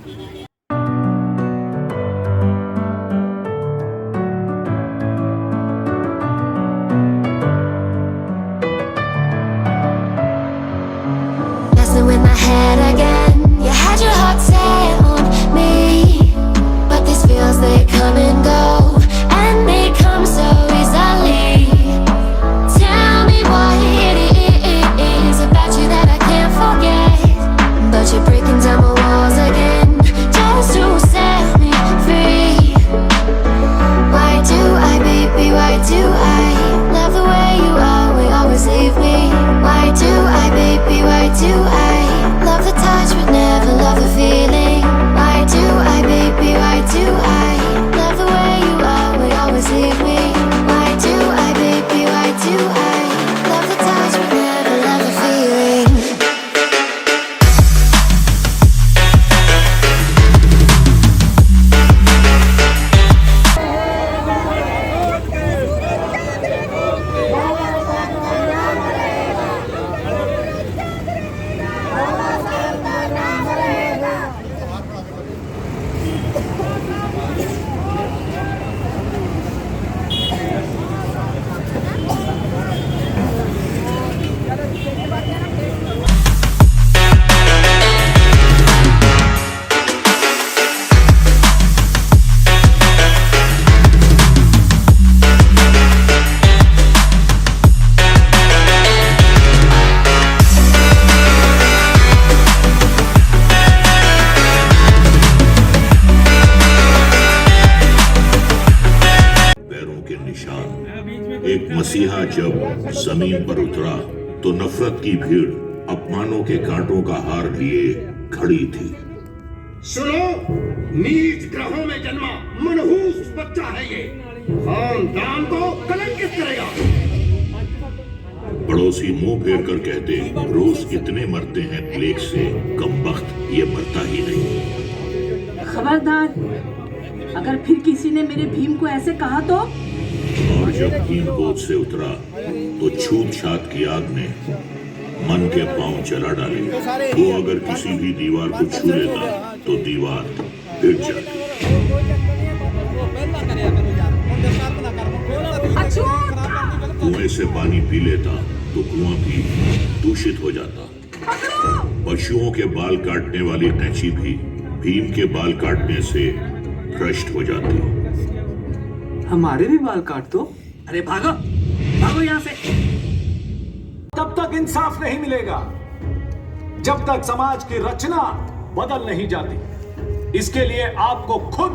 Messing with my head again. You had your heart set on me, but these feels they come and go, and they come so easily. Tell me what it is about you that I can't forget, but you're breaking down my walls again just to set me free. Why do I, baby, why do I love the way you always leave me? Why do I, baby, why do I love the touch but never love the feeling? Why do I, baby, why do I love the way you always leave me? Why do I, baby, why do I love the touch but never love the feeling? पैरों के निशान। एक मसीहा जब जमीन पर उतरा तो नफरत की भीड़ अपमानों के कांटों का हार लिए खड़ी थी। सुनो, नीच ग्रहों में जन्मा मनहूस बच्चा है ये, खानदान को कलंकित करेगा। पड़ोसी मुंह फेर कर कहते, रोज इतने मरते हैं प्लेग से, कमबख्त ये मरता ही नहीं। खबरदार, अगर फिर किसी ने मेरे भीम को ऐसे कहा तो? और जब भीम गोद से उतरा तो छूत छात की आग ने मन के पांव जला डाले। वो अगर किसी भी दीवार को छू लेता तो दीवार गिर जाती। कुएं से पानी पी लेता तो कुआं भी दूषित हो जाता। पशुओं के बाल काटने वाली कैंची भी भीम के बाल काटने से भ्रष्ट हो जाती। हमारे भी बाल काट दो। अरे भागो भागो यहाँ से। तब तक इंसाफ नहीं मिलेगा जब तक समाज की रचना बदल नहीं जाती। इसके लिए आपको खुद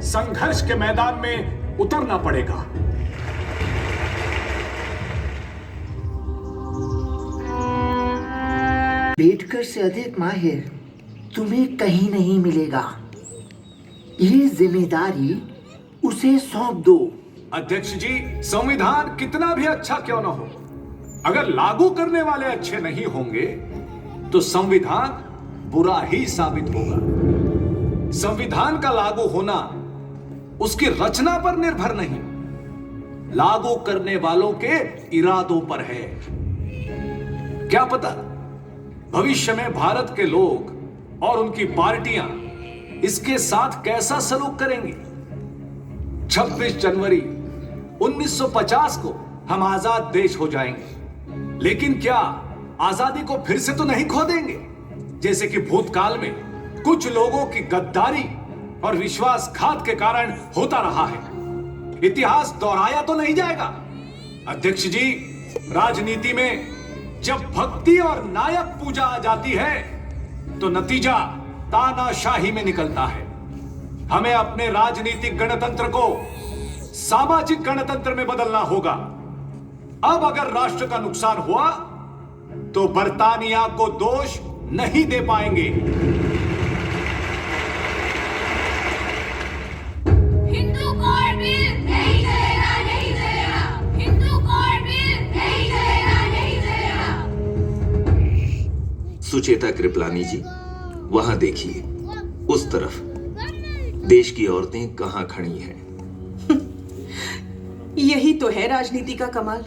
संघर्ष के मैदान में उतरना पड़ेगा। बेटकर से अधिक माहिर तुम्हें कहीं नहीं मिलेगा। ये जिम्मेदारी उसे सौंप दो। अध्यक्ष जी, संविधान कितना भी अच्छा क्यों न हो, अगर लागू करने वाले अच्छे नहीं होंगे तो संविधान बुरा ही साबित होगा। संविधान का लागू होना उसकी रचना पर निर्भर नहीं, लागू करने वालों के इरादों पर है। क्या पता भविष्य में भारत के लोग और उनकी पार्टियां इसके साथ कैसा सलूक करेंगी। 26 जनवरी 1950 को हम आजाद देश हो जाएंगे, लेकिन क्या आजादी को फिर से तो नहीं खो देंगे, जैसे कि भूतकाल में कुछ लोगों की गद्दारी और विश्वासघात के कारण होता रहा है। इतिहास दोहराया तो नहीं जाएगा। अध्यक्ष जी, राजनीति में जब भक्ति और नायक पूजा आ जाती है तो नतीजा तानाशाही में निकलता है। हमें अपने राजनीतिक गणतंत्र को सामाजिक गणतंत्र में बदलना होगा। अब अगर राष्ट्र का नुकसान हुआ तो बर्तानिया को दोष नहीं दे पाएंगे। हिंदू कोड बिल नहीं चलेगा, नहीं चलेगा। हिंदू कोड बिल नहीं चलेगा, नहीं चलेगा। सुचेता कृपलानी जी, वहां देखिए, उस तरफ देश की औरतें कहां खड़ी हैं। यही तो है राजनीति का कमाल,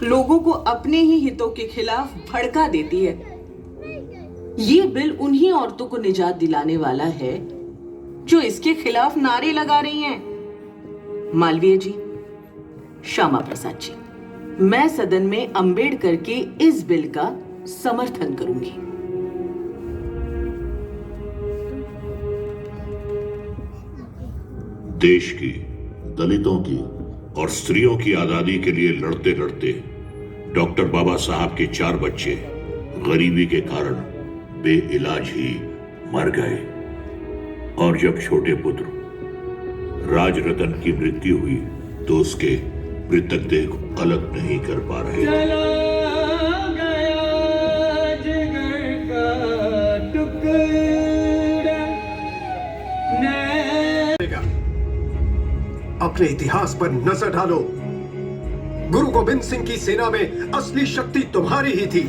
लोगों को अपने ही हितों के खिलाफ भड़का देती है। ये बिल उन्हीं औरतों को निजात दिलाने वाला है जो इसके खिलाफ नारे लगा रही हैं। मालवीय जी, श्यामा प्रसाद जी, मैं सदन में अंबेडकर के इस बिल का समर्थन करूंगी। देश की, दलितों की और स्त्रियों की आजादी के लिए लड़ते लड़ते डॉक्टर बाबा साहब के 4 बच्चे गरीबी के कारण बेइलाज ही मर गए और जब छोटे पुत्र राजरतन की मृत्यु हुई तो उसके मृतक देह को अलग नहीं कर पा रहे थे। अपने इतिहास पर नजर डालो। गुरु गोविंद सिंह की सेना में असली शक्ति तुम्हारी ही थी।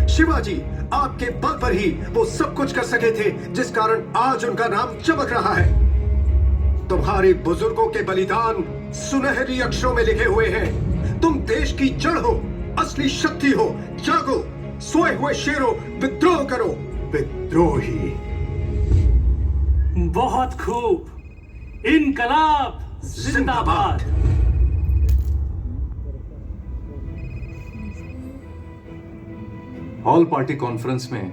शिवाजी आपके बल पर ही वो सब कुछ कर सके थे जिस कारण आज उनका नाम चमक रहा है। तुम्हारे बुजुर्गों के बलिदान सुनहरी अक्षरों में लिखे हुए हैं। तुम देश की जड़ हो, असली शक्ति हो। जागो, सोए हुए शेरों, विद्रोह करो, विद्रोही। बहुत खूब, इनकलाब जिंदाबाद। ऑल पार्टी कॉन्फ्रेंस में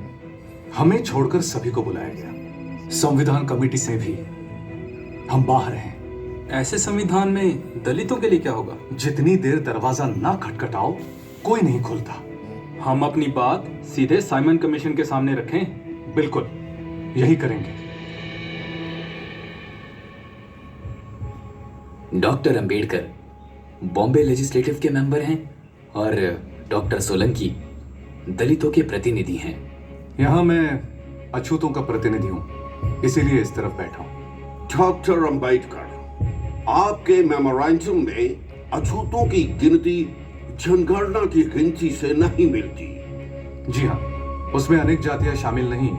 हमें छोड़कर सभी को बुलाया गया। संविधान कमेटी से भी हम बाहर हैं। ऐसे संविधान में दलितों के लिए क्या होगा? जितनी देर दरवाजा ना खटखटाओ कोई नहीं खुलता। हम अपनी बात सीधे साइमन कमीशन के सामने रखें। बिल्कुल, यही करेंगे। डॉक्टर अंबेडकर बॉम्बे लेजिस्लेटिव के मेंबर हैं और डॉक्टर सोलंकी दलितों के प्रतिनिधि हैं। यहां मैं अछूतों का प्रतिनिधि हूं, इसीलिए इस तरफ बैठा हूं। डॉक्टर अंबेडकर, आपके मेमोरेंडम में अछूतों की गिनती जनगणना की गिनती से नहीं मिलती। जी हाँ, उसमें अनेक जातियां शामिल नहीं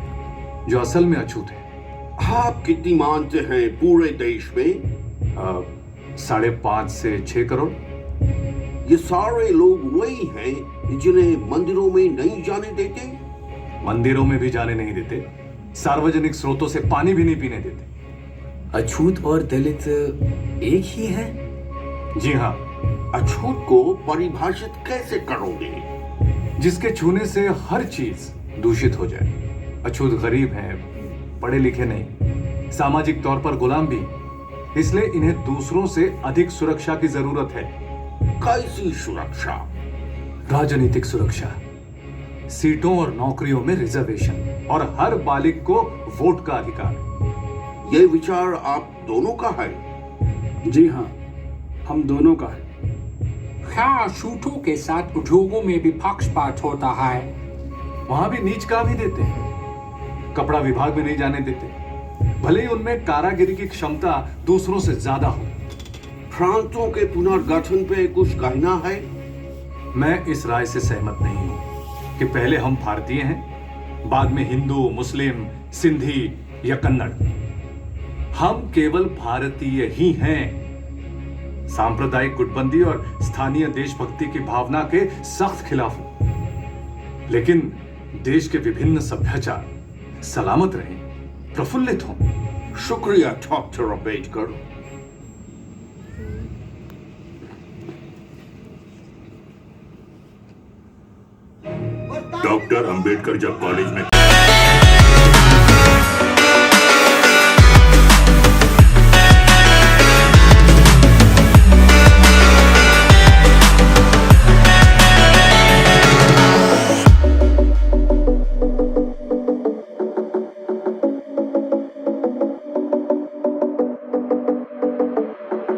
जो असल में अछूत हैं। आप कितनी मानते हैं पूरे देश में? 5.5 से 6 करोड़। ये सारे लोग वही हैं जिन्हें मंदिरों में नहीं जाने देते? मंदिरों में भी जाने नहीं देते, सार्वजनिक स्रोतों से पानी भी नहीं पीने देते। अछूत और दलित एक ही है? जी हाँ। अछूत को परिभाषित कैसे करोगे? जिसके छूने से हर चीज दूषित हो जाए। अछूत गरीब हैं, पढ़े लिखे नहीं, सामाजिक तौर पर गुलाम भी, इसलिए इन्हें दूसरों से अधिक सुरक्षा की जरूरत है। कैसी सुरक्षा? राजनीतिक सुरक्षा, सीटों और नौकरियों में रिजर्वेशन और हर बालिग को वोट का अधिकार। ये विचार आप दोनों का है? जी हाँ, हम दोनों का है। क्या अछूतों के साथ उद्योगों में भी पक्षपात होता है? वहां भी नीच काम ही देते हैं। कपड़ा विभाग में नहीं जाने देते, भले ही उनमें कारागिरी की क्षमता दूसरों से ज्यादा हो। प्रांतों के पुनर्गठन पे कुछ कहना है? मैं इस राय से सहमत नहीं हूं कि पहले हम भारतीय हैं, बाद में हिंदू, मुस्लिम, सिंधी या कन्नड़। हम केवल भारतीय ही हैं। सांप्रदायिक गुटबंदी और स्थानीय देशभक्ति की भावना के सख्त खिलाफ हूं। लेकिन देश के विभिन्न सभ्याचार सलामत रहें, प्रफुल्लित हों। शुक्रिया डॉक्टर अंबेडकर। डॉक्टर अंबेडकर जब कॉलेज में